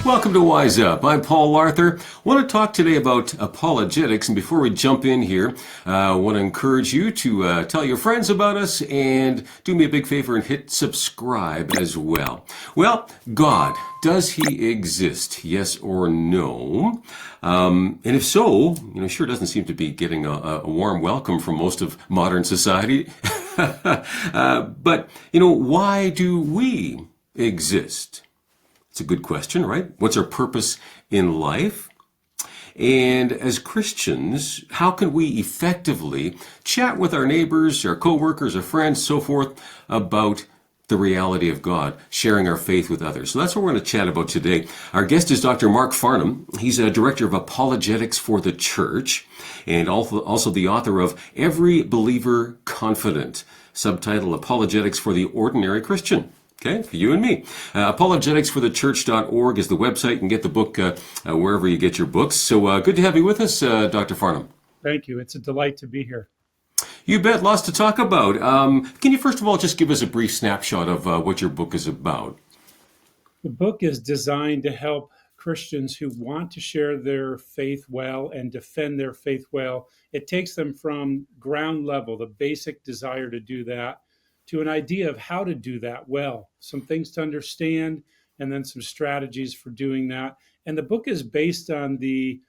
Welcome to WizeUp. I'm Paul Arthur. I want to talk today about apologetics, and before we jump in here, I want to encourage you to tell your friends about us and do me a big favor and hit subscribe as well. Well, God, does he exist? Yes or no? And if so, sure doesn't seem to be getting a warm welcome from most of modern society. But why do we exist? It's a good question, right? What's our purpose in life? And as Christians, how can we effectively chat with our neighbors, our coworkers, our friends, so forth, about the reality of God, sharing our faith with others? So that's what we're going to chat about today. Our guest is Dr. Mark Farnham. He's a director of Apologetics for the Church and also the author of Every Believer Confident, subtitle Apologetics for the Ordinary Christian. Okay, for you and me. Apologeticsforthechurch.org is the website. You can get the book wherever you get your books. So good to have you with us, Dr. Farnham. Thank you. It's a delight to be here. You bet. Lots to talk about. Can you first of all just give us a brief snapshot of what your book is about? The book is designed to help Christians who want to share their faith well and defend their faith well. It takes them from ground level, the basic desire to do that, to an idea of how to do that well, some things to understand, and then some strategies for doing that. And the book is based on the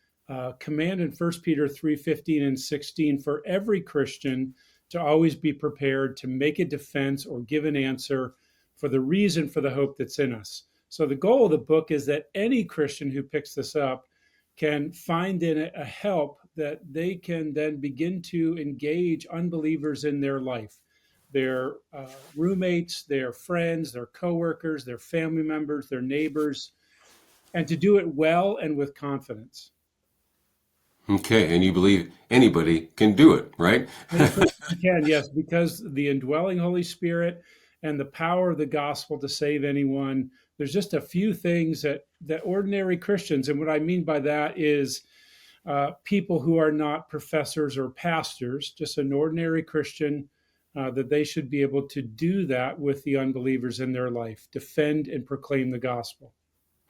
command in 1 Peter 3:15 and 16 for every Christian to always be prepared to make a defense or give an answer for the reason for the hope that's in us. So the goal of the book is that any Christian who picks this up can find in it a help that they can then begin to engage unbelievers in their life, their roommates, their friends, their coworkers, their family members, their neighbors, and to do it well and with confidence. Okay, and you believe anybody can do it, right? Any Christian can, yes, because the indwelling Holy Spirit and the power of the gospel to save anyone. There's just a few things that ordinary Christians, and what I mean by that is people who are not professors or pastors, just an ordinary Christian, that they should be able to do that with the unbelievers in their life, defend and proclaim the gospel.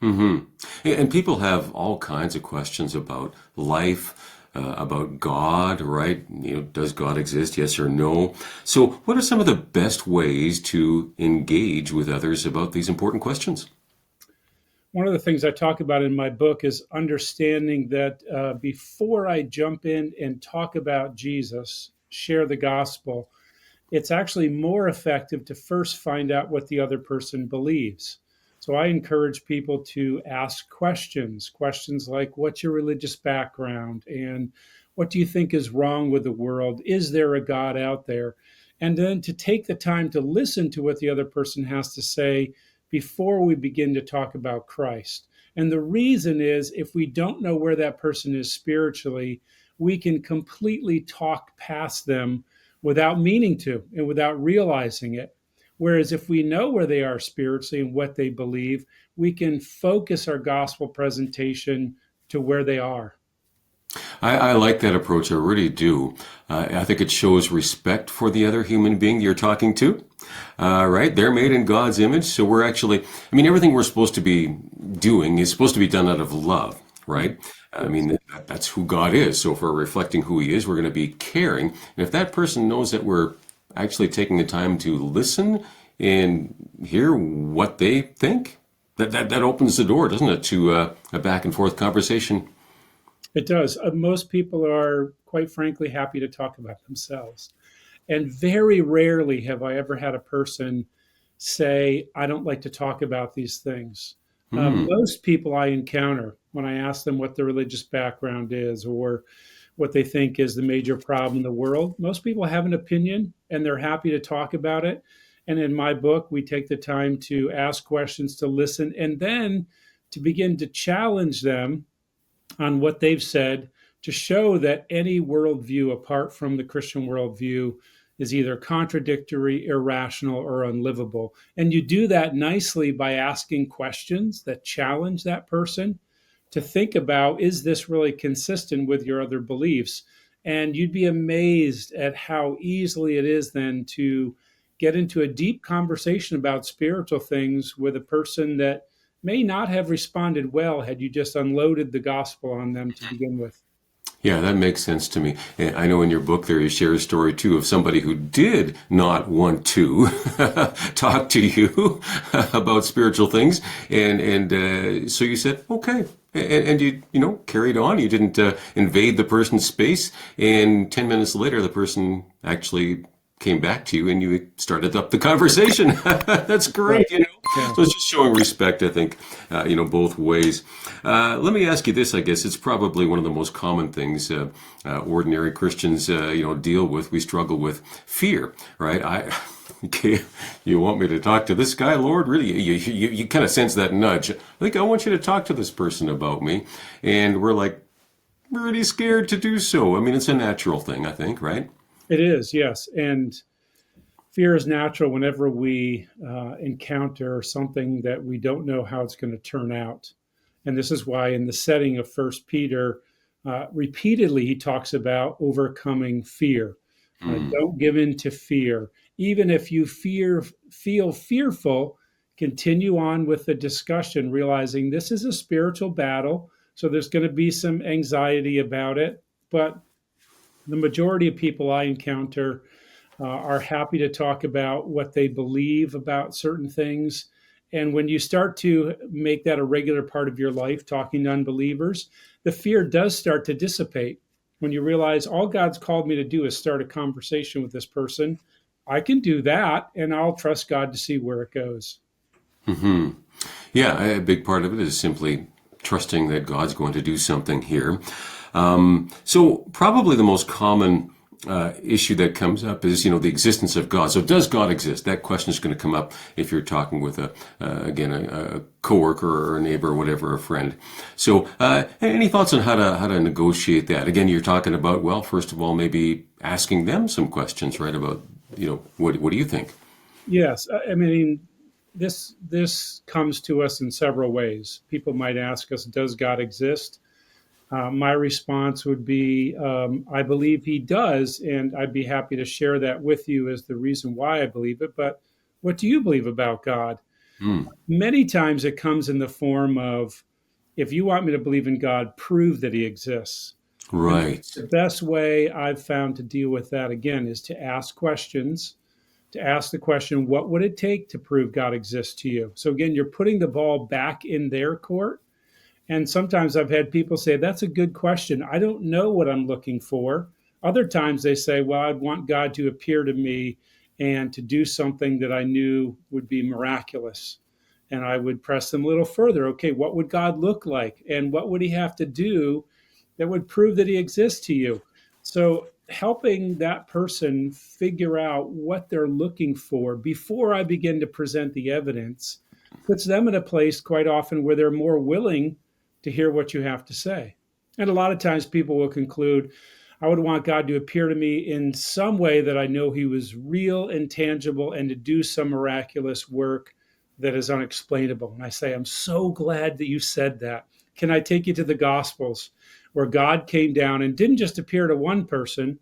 Mm-hmm. And people have all kinds of questions about life, about God, right? Does God exist? Yes or no? So what are some of the best ways to engage with others about these important questions? One of the things I talk about in my book is understanding that before I jump in and talk about Jesus, share the gospel, it's actually more effective to first find out what the other person believes. So I encourage people to ask questions like, what's your religious background? And what do you think is wrong with the world? Is there a God out there? And then to take the time to listen to what the other person has to say before we begin to talk about Christ. And the reason is, if we don't know where that person is spiritually, we can completely talk past them without meaning to and without realizing it. Whereas if we know where they are spiritually and what they believe, we can focus our gospel presentation to where they are. I like that approach. I really do. I think it shows respect for the other human being you're talking to. Right? They're made in God's image. So we're actually, everything we're supposed to be doing is supposed to be done out of love, right? That's who God is. So if we're reflecting who he is, we're going to be caring. And if that person knows that we're actually taking the time to listen and hear what they think, that opens the door, doesn't it, to a back and forth conversation? It does. Most people are, quite frankly, happy to talk about themselves. And very rarely have I ever had a person say, I don't like to talk about these things. Most people I encounter, when I ask them what their religious background is or what they think is the major problem in the world, most people have an opinion and they're happy to talk about it. And in my book, we take the time to ask questions, to listen, and then to begin to challenge them on what they've said, to show that any worldview apart from the Christian worldview is either contradictory, irrational, or unlivable. And you do that nicely by asking questions that challenge that person to think about, is this really consistent with your other beliefs? And you'd be amazed at how easily it is then to get into a deep conversation about spiritual things with a person that may not have responded well had you just unloaded the gospel on them to begin with. Yeah, that makes sense to me. And I know in your book there you share a story too of somebody who did not want to talk to you about spiritual things, and so you said okay, and you carried on. You didn't invade the person's space, and 10 minutes later the person actually came back to you and you started up the conversation. That's Right. great. Yeah. So it's just showing respect, I think, both ways. Let me ask you this. I guess it's probably one of the most common things ordinary Christians, deal with. We struggle with fear, right? Okay, you want me to talk to this guy, Lord? Really? You kind of sense that nudge. I think I want you to talk to this person about me, and we're like really scared to do so. I mean, it's a natural thing, I think, right? It is, yes. And fear is natural whenever we encounter something that we don't know how it's going to turn out. And this is why, in the setting of First Peter, repeatedly he talks about overcoming fear. Mm. Don't give in to fear. Even if you feel fearful, continue on with the discussion, realizing this is a spiritual battle. So there's going to be some anxiety about it. But the majority of people I encounter are happy to talk about what they believe about certain things. And when you start to make that a regular part of your life, talking to unbelievers, the fear does start to dissipate. When you realize all God's called me to do is start a conversation with this person, I can do that and I'll trust God to see where it goes. Hmm. Yeah, a big part of it is simply trusting that God's going to do something here. So probably the most common issue that comes up is, the existence of God. So does God exist? That question is going to come up if you're talking with a coworker or a neighbor or whatever, a friend. So any thoughts on how to negotiate that? Again, you're talking about, well, first of all, maybe asking them some questions, right? About, what do you think? Yes, I mean, this comes to us in several ways. People might ask us, "Does God exist?" My response would be, I believe he does, and I'd be happy to share that with you as the reason why I believe it. But what do you believe about God? Hmm. Many times it comes in the form of, if you want me to believe in God, prove that he exists. And Right. the best way I've found to deal with that, again, is to ask questions, to ask the question, what would it take to prove God exists to you? So again, you're putting the ball back in their court. And sometimes I've had people say, that's a good question. I don't know what I'm looking for. Other times they say, well, I'd want God to appear to me and to do something that I knew would be miraculous. And I would press them a little further. Okay, what would God look like? And what would he have to do that would prove that he exists to you? So helping that person figure out what they're looking for before I begin to present the evidence puts them in a place quite often where they're more willing to hear what you have to say. And a lot of times people will conclude, I would want God to appear to me in some way that I know he was real and tangible and to do some miraculous work that is unexplainable. And I say, I'm so glad that you said that. Can I take you to the Gospels where God came down and didn't just appear to one person,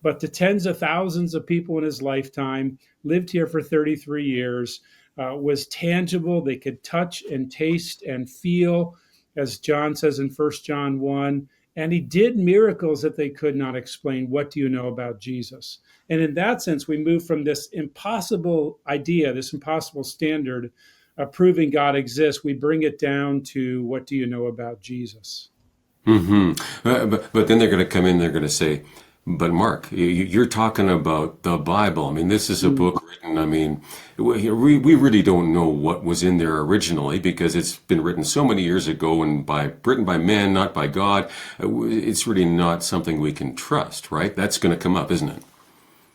but to tens of thousands of people in his lifetime, lived here for 33 years, was tangible. They could touch and taste and feel, as John says in 1 John 1. And he did miracles that they could not explain. What do you know about Jesus? And in that sense, we move from this impossible idea, this impossible standard of proving God exists, we bring it down to what do you know about Jesus? Hmm. But then they're going to come in. They're going to say, "But Mark, you're talking about the Bible. I mean, this is a book written. I mean, we really don't know what was in there originally because it's been written so many years ago and written by men, not by God. It's really not something we can trust, right? That's going to come up, isn't it?"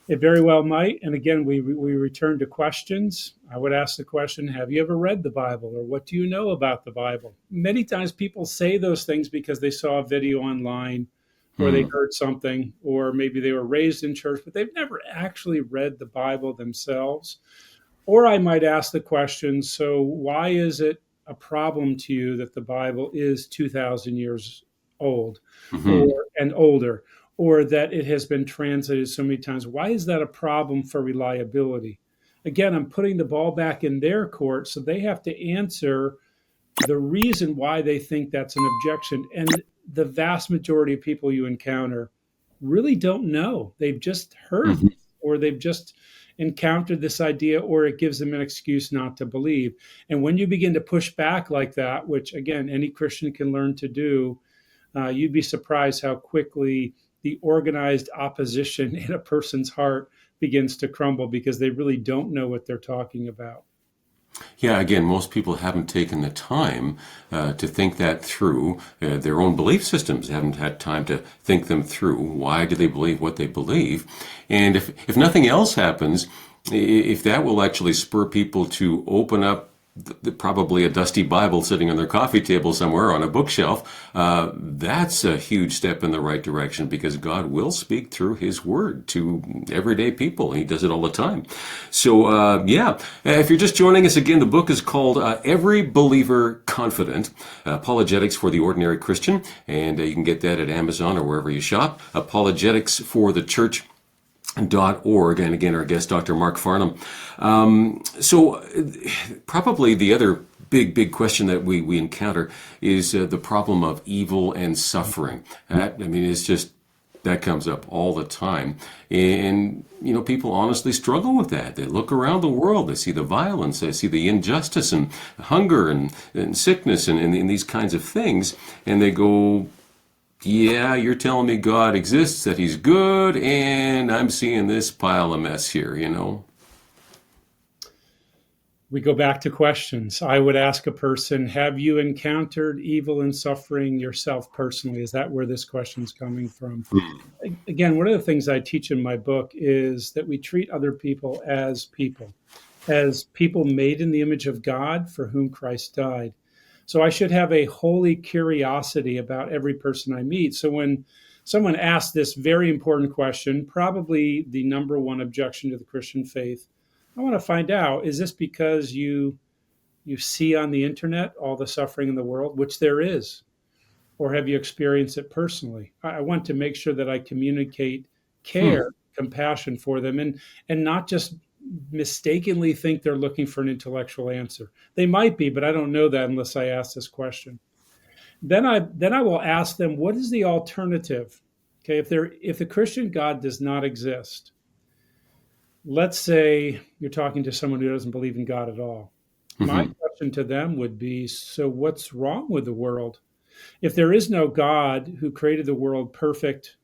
It very well might. And again, we return to questions. I would ask the question, have you ever read the Bible? Or what do you know about the Bible? Many times people say those things because they saw a video online or they Hmm. heard something, or maybe they were raised in church, but they've never actually read the Bible themselves. Or I might ask the question, so why is it a problem to you that the Bible is 2,000 years old Hmm. or and older, or that it has been translated so many times? Why is that a problem for reliability? Again, I'm putting the ball back in their court, so they have to answer the reason why they think that's an objection. And the vast majority of people you encounter really don't know. They've just heard Hmm. this, or they've just encountered this idea, or it gives them an excuse not to believe. And when you begin to push back like that, which again, any Christian can learn to do, you'd be surprised how quickly the organized opposition in a person's heart begins to crumble because they really don't know what they're talking about. Yeah, again, most people haven't taken the time to think that through. Their own belief systems haven't had time to think them through. Why do they believe what they believe? And if nothing else happens, if that will actually spur people to open up probably a dusty Bible sitting on their coffee table somewhere on a bookshelf, that's a huge step in the right direction because God will speak through His Word to everyday people. He does it all the time. So, yeah, if you're just joining us again, the book is called Every Believer Confident, Apologetics for the Ordinary Christian, and you can get that at Amazon or wherever you shop. Apologetics for the Church. .org, and again, our guest, Dr. Mark Farnham. So probably the other big question that we encounter is the problem of evil and suffering. That, I mean, it's just, that comes up all the time. And, people honestly struggle with that. They look around the world, they see the violence, they see the injustice and hunger and sickness and these kinds of things, and they go, yeah, you're telling me God exists, that He's good, and I'm seeing this pile of mess here. We go back to questions. I would ask a person, have you encountered evil and suffering yourself personally? Is that where this question's coming from? Again, one of the things I teach in my book is that we treat other people, as people made in the image of God for whom Christ died. So I should have a holy curiosity about every person I meet. So when someone asks this very important question, probably the number one objection to the Christian faith, I want to find out, is this because you see on the internet all the suffering in the world, which there is, or have you experienced it personally? I want to make sure that I communicate Hmm. care, compassion for them, and not just mistakenly think they're looking for an intellectual answer. They might be, but I don't know that unless I ask this question. Then I will ask them, what is the alternative? Okay, if the Christian God does not exist, let's say you're talking to someone who doesn't believe in God at all. My Hmm. question to them would be, so what's wrong with the world? If there is no God who created the world perfect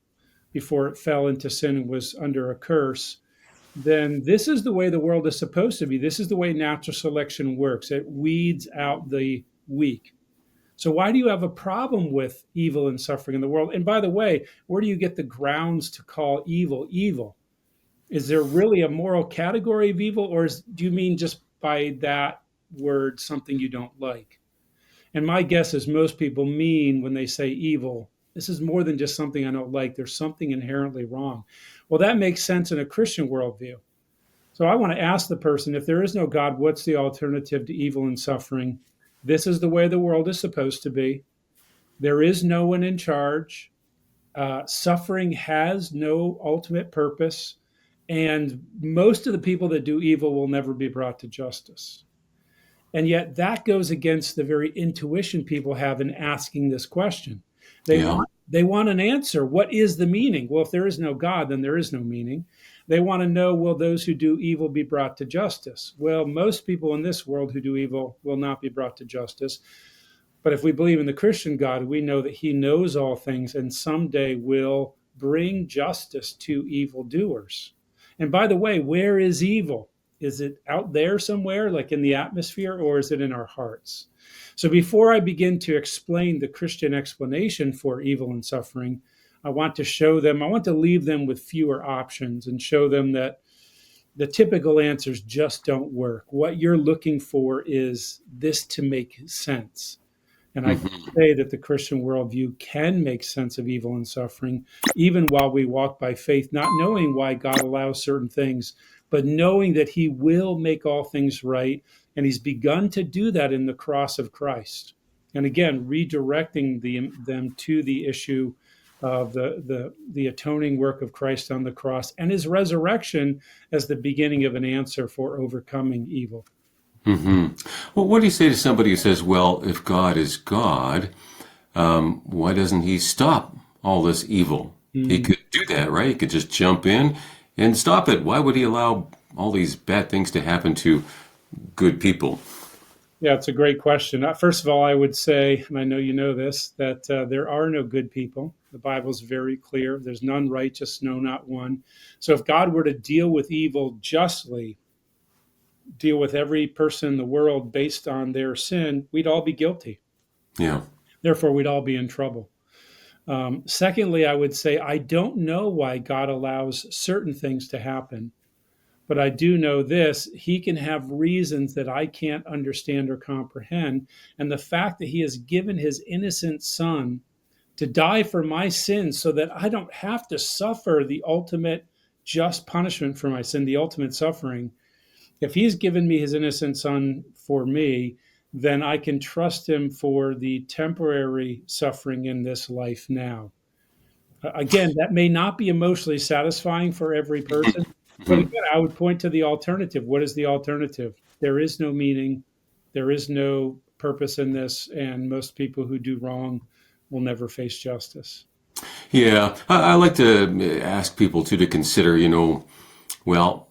before it fell into sin and was under a curse, then this is the way the world is supposed to be. This is the way natural selection works. It weeds out the weak. So why do you have a problem with evil and suffering in the world? And by the way, where do you get the grounds to call evil evil? Is there really a moral category of evil, or do you mean just by that word something you don't like? And my guess is most people mean when they say evil, this is more than just something I don't like. There's something inherently wrong. Well, that makes sense in a Christian worldview. So I want to ask the person, if there is no God, what's the alternative to evil and suffering? This is the way the world is supposed to be. There is no one in charge. Suffering has no ultimate purpose. And most of the people that do evil will never be brought to justice. And yet that goes against the very intuition people have in asking this question. They Yeah. want they want an answer. What is the meaning? Well, if there is no God, then there is no meaning. They want to know, will those who do evil be brought to justice? Well, most people in this world who do evil will not be brought to justice. But if we believe in the Christian God, we know that He knows all things and someday will bring justice to evildoers. And by the way, where is evil? Is it out there somewhere, like in the atmosphere, or is it in our hearts? So before I begin to explain the Christian explanation for evil and suffering, I want to leave them with fewer options and show them that the typical answers just don't work. What you're looking for is this to make sense. And I Hmm. say that the Christian worldview can make sense of evil and suffering, even while we walk by faith, not knowing why God allows certain things, but knowing that He will make all things right. And He's begun to do that in the cross of Christ. And again, redirecting them to the issue of the atoning work of Christ on the cross and His resurrection as the beginning of an answer for overcoming evil. Hmm. Well, what do you say to somebody who says, well, if God is God, why doesn't he stop all this evil? He Mm. could do that, right? He could just jump in and stop it. Why would he allow all these bad things to happen to good people? Yeah, it's a great question. First of all, I would say, and I know you know this, that there are no good people. The Bible's very clear. There's none righteous, no, not one. So if God were to deal with evil justly, deal with every person in the world based on their sin, we'd all be guilty. Yeah. Therefore, we'd all be in trouble. Secondly, I would say I don't know why God allows certain things to happen, but I do know this: He can have reasons that I can't understand or comprehend. And the fact that He has given His innocent Son to die for my sins so that I don't have to suffer the ultimate just punishment for my sin, the ultimate suffering. If He's given me His innocent Son for me, then I can trust Him for the temporary suffering in this life now. Again, that may not be emotionally satisfying for every person, but Mhm. again, I would point to the alternative. What is the alternative? There is no meaning, there is no purpose in this, and most people who do wrong will never face justice. Yeah, I like to ask people too to consider, well,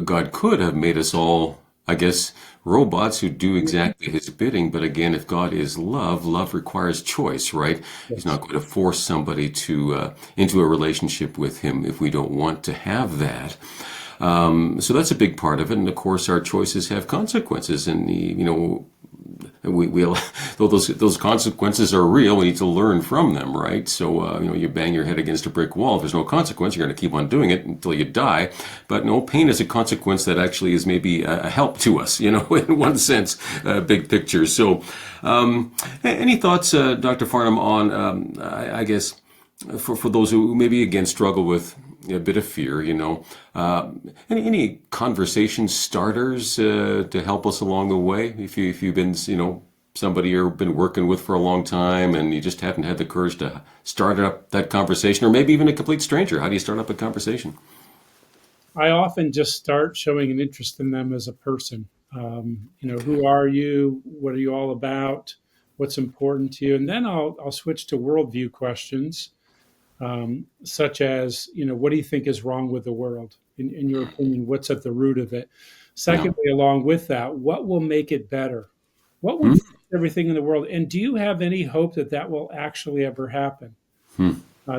God could have made us all, I guess, robots who do Mhm. exactly his bidding. But again, if God is love, love requires choice, right? He's Yes. not going to force somebody to into a relationship with him if we don't want to have that. So that's a big part of it. And of course, our choices have consequences. And, we though those consequences are real, we need to learn from them, right? So you bang your head against a brick wall. If there's no consequence, you're going to keep on doing it until you die. But no, pain is a consequence that actually is maybe a help to us, in one sense, big picture. So, any thoughts, Dr. Farnham, on I guess for those who maybe again struggle with a bit of fear, any conversation starters to help us along the way? If you've been somebody you've been working with for a long time and you just haven't had the courage to start up that conversation, or maybe even a complete stranger, how do you start up a conversation? I often just start showing an interest in them as a person. Who are you? What are you all about? What's important to you? And then I'll switch to worldview questions, such as, what do you think is wrong with the world? In your opinion, what's at the root of it? Yeah. Secondly, along with that, what will make it better? What would Hmm. fix everything in the world? And do you have any hope that that will actually ever happen? Hmm.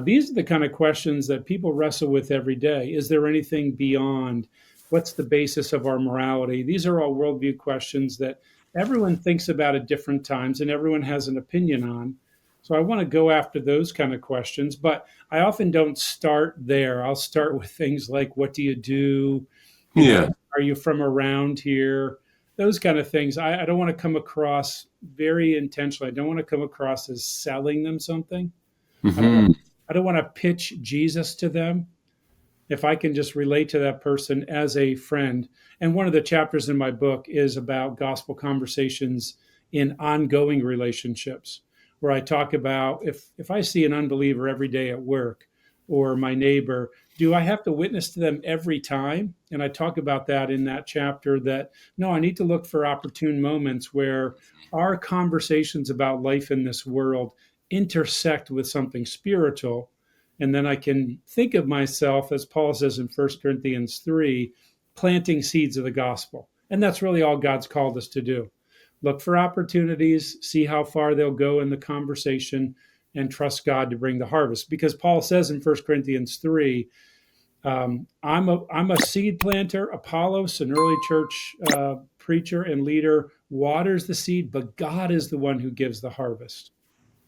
These are the kind of questions that people wrestle with every day. Is there anything beyond? What's the basis of our morality? These are all worldview questions that everyone thinks about at different times and everyone has an opinion on. So I want to go after those kind of questions, but I often don't start there. I'll start with things like, what do you do? Yeah. Are you from around here? Those kind of things. I don't want to come across very intentionally. I don't want to come across as selling them something. I don't want Hmm. I don't want to pitch Jesus to them. If I can just relate to that person as a friend. And one of the chapters in my book is about gospel conversations in ongoing relationships, where I talk about if I see an unbeliever every day at work or my neighbor, do I have to witness to them every time? And I talk about that in that chapter, that no, I need to look for opportune moments where our conversations about life in this world intersect with something spiritual, and then I can think of myself, as Paul says in 1 Corinthians 3, planting seeds of the gospel. And that's really all God's called us to do. Look for opportunities, see how far they'll go in the conversation, and trust God to bring the harvest. Because Paul says in 1 Corinthians 3, I'm a seed planter. Apollos, an early church preacher and leader, waters the seed, but God is the one who gives the harvest.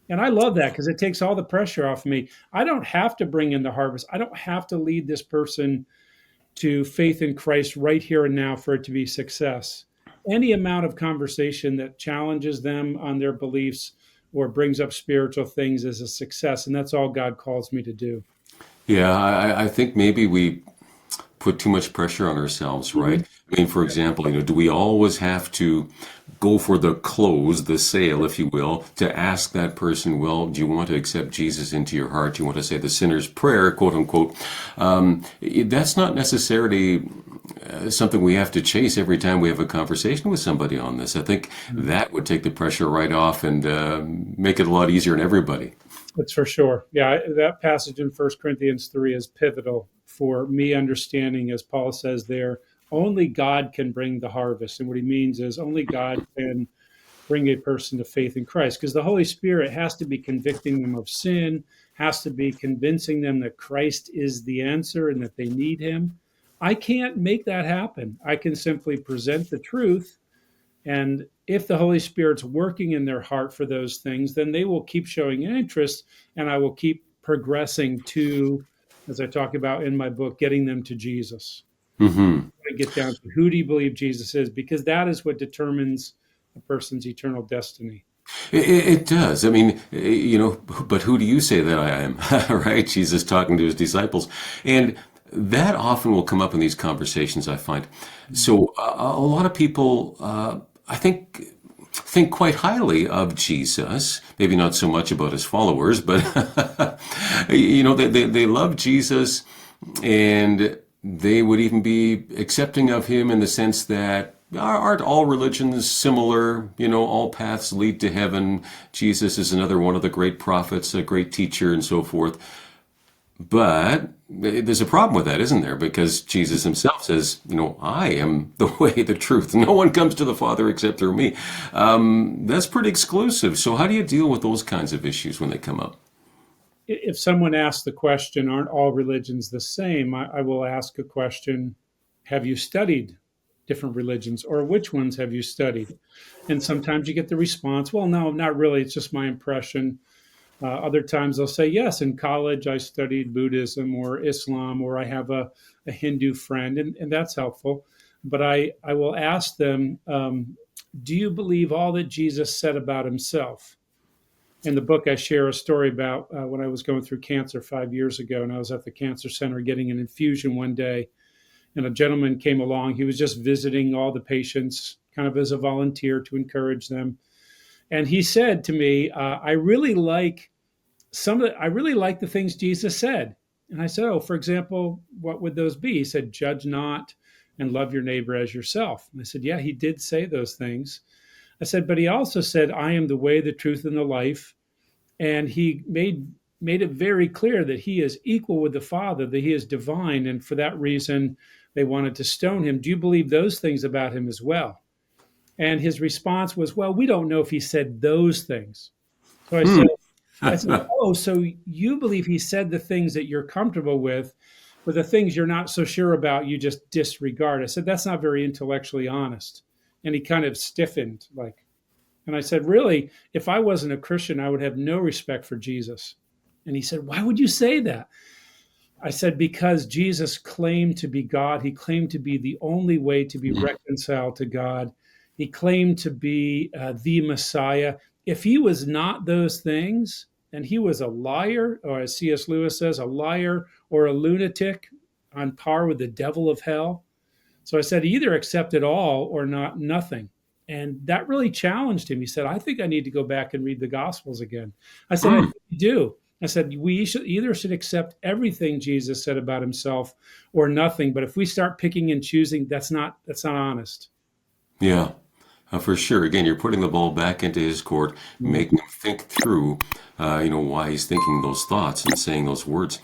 And I love that because it takes all the pressure off me. I don't have to bring in the harvest. I don't have to lead this person to faith in Christ right here and now for it to be success. Any amount of conversation that challenges them on their beliefs or brings up spiritual things is a success. And that's all God calls me to do. Yeah, I think maybe we put too much pressure on ourselves, right? Mhm. I mean, for example, do we always have to go for the close, the sale, if you will, to ask that person, well, do you want to accept Jesus into your heart? Do you want to say the sinner's prayer, quote unquote? That's not necessarily something we have to chase every time we have a conversation with somebody on this. I think that would take the pressure right off and make it a lot easier on everybody. That's for sure. Yeah, that passage in 1 Corinthians 3 is pivotal for me understanding, as Paul says there, only God can bring the harvest. And what he means is only God can bring a person to faith in Christ, because the Holy Spirit has to be convicting them of sin, has to be convincing them that Christ is the answer and that they need him. I can't make that happen. I can simply present the truth, and if the Holy Spirit's working in their heart for those things, then they will keep showing an interest, and I will keep progressing to, as I talk about in my book, getting them to Jesus. Hmm. To get down to who do you believe Jesus is, because that is what determines a person's eternal destiny. It does. I mean, but who do you say that I am? Right? Jesus talking to his disciples. And that often will come up in these conversations, I find. So a lot of people, I think quite highly of Jesus. Maybe not so much about his followers, but they love Jesus, and they would even be accepting of him in the sense that aren't all religions similar? All paths lead to heaven. Jesus is another one of the great prophets, a great teacher, and so forth. But there's a problem with that, isn't there? Because Jesus himself says, I am the way, the truth. No one comes to the Father except through me. That's pretty exclusive. So how do you deal with those kinds of issues when they come up? If someone asks the question, aren't all religions the same? I will ask a question, have you studied different religions, or which ones have you studied? And sometimes you get the response, well, no, not really. It's just my impression. Other times they'll say, yes, in college I studied Buddhism or Islam, or I have a Hindu friend, and that's helpful. But I will ask them, do you believe all that Jesus said about himself? In the book, I share a story about when I was going through cancer 5 years ago, and I was at the cancer center getting an infusion one day, and a gentleman came along. He was just visiting all the patients, kind of as a volunteer to encourage them. And he said to me, I really like the things Jesus said. And I said, oh, for example, what would those be? He said, judge not and love your neighbor as yourself. And I said, yeah, he did say those things. I said, but he also said, I am the way, the truth, and the life. And he made it very clear that he is equal with the Father, that he is divine. And for that reason, they wanted to stone him. Do you believe those things about him as well? And his response was, well, we don't know if he said those things. So Hmm. I said, oh, so you believe he said the things that you're comfortable with, but the things you're not so sure about, you just disregard. I said, that's not very intellectually honest. And he kind of stiffened, like, and I said, really, if I wasn't a Christian, I would have no respect for Jesus. And he said, why would you say that? I said, because Jesus claimed to be God. He claimed to be the only way to be reconciled to God. He claimed to be the Messiah. If he was not those things, then he was a liar, or as C.S. Lewis says, a liar or a lunatic on par with the devil of hell. So I said, either accept it all or not nothing. And that really challenged him. He said, I think I need to go back and read the Gospels again. I said, I Hmm. think you do. I said, we should accept everything Jesus said about himself or nothing. But if we start picking and choosing, that's not honest. Yeah, for sure. Again, you're putting the ball back into his court, Mm. making him think through, why he's thinking those thoughts and saying those words.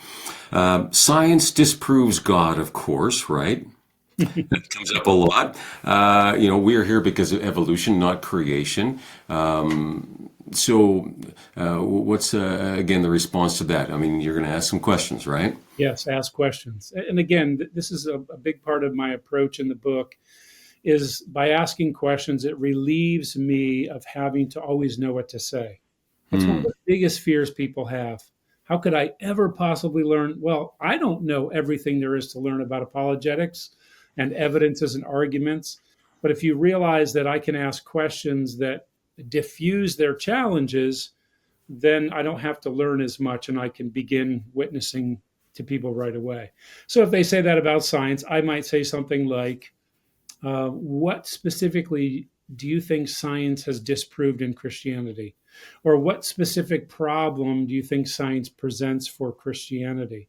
Science disproves God, of course, right? That comes up a lot. We are here because of evolution, not creation. So, what's again the response to that? I mean, you're going to ask some questions, right? Yes, ask questions. And again, this is a big part of my approach in the book is by asking questions, it relieves me of having to always know what to say. That's one of Hmm. the biggest fears people have. How could I ever possibly learn? Well, I don't know everything there is to learn about apologetics and evidences and arguments. But if you realize that I can ask questions that diffuse their challenges, then I don't have to learn as much and I can begin witnessing to people right away. So if they say that about science, I might say something like, what specifically do you think science has disproved in Christianity? Or what specific problem do you think science presents for Christianity?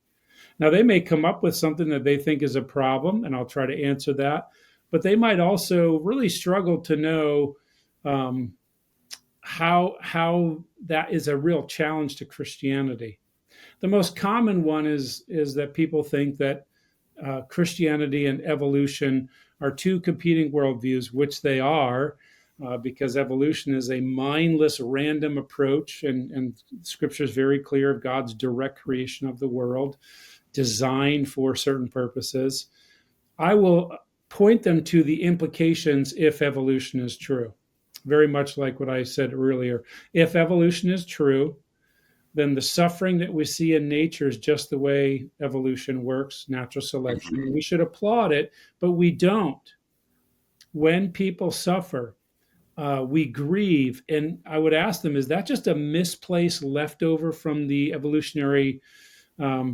Now, they may come up with something that they think is a problem, and I'll try to answer that. But they might also really struggle to know um, how that is a real challenge to Christianity. The most common one is that people think that Christianity and evolution are two competing worldviews, which they are, because evolution is a mindless, random approach, and Scripture is very clear of God's direct creation of the world, designed for certain purposes. I will point them to the implications if evolution is true. Very much like what I said earlier. If evolution is true, then the suffering that we see in nature is just the way evolution works, natural selection. We should applaud it, but we don't. When people suffer, we grieve. And I would ask them, is that just a misplaced leftover from the evolutionary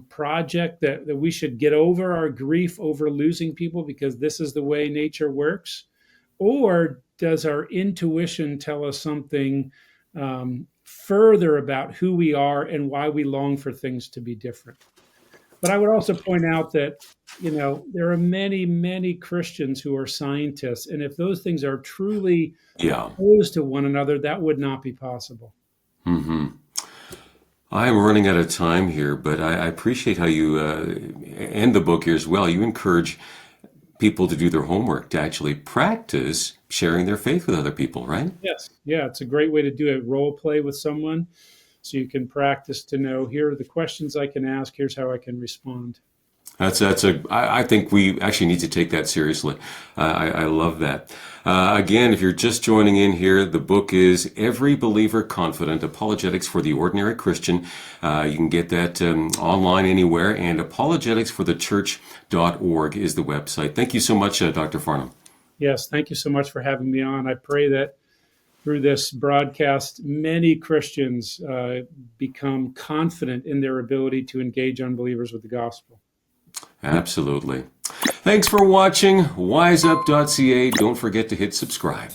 project that we should get over our grief over losing people because this is the way nature works? Or does our intuition tell us something further about who we are and why we long for things to be different? But I would also point out that, there are many, many Christians who are scientists. And if those things are truly Yeah. opposed to one another, that would not be possible. Hmm. I'm running out of time here, but I appreciate how you end the book here as well. You encourage people to do their homework, to actually practice sharing their faith with other people, right? Yes. Yeah. It's a great way to do a role play with someone. So you can practice to know, here are the questions I can ask. Here's how I can respond. I think we actually need to take that seriously. I love that. Again, if you're just joining in here, the book is Every Believer Confident, Apologetics for the Ordinary Christian. You can get that online anywhere, and apologeticsforthechurch.org is the website. Thank you so much, Dr. Farnham. Yes. Thank you so much for having me on. I pray that through this broadcast, many Christians become confident in their ability to engage unbelievers with the gospel. Absolutely. Thanks for watching. WizeUp.ca. Don't forget to hit subscribe.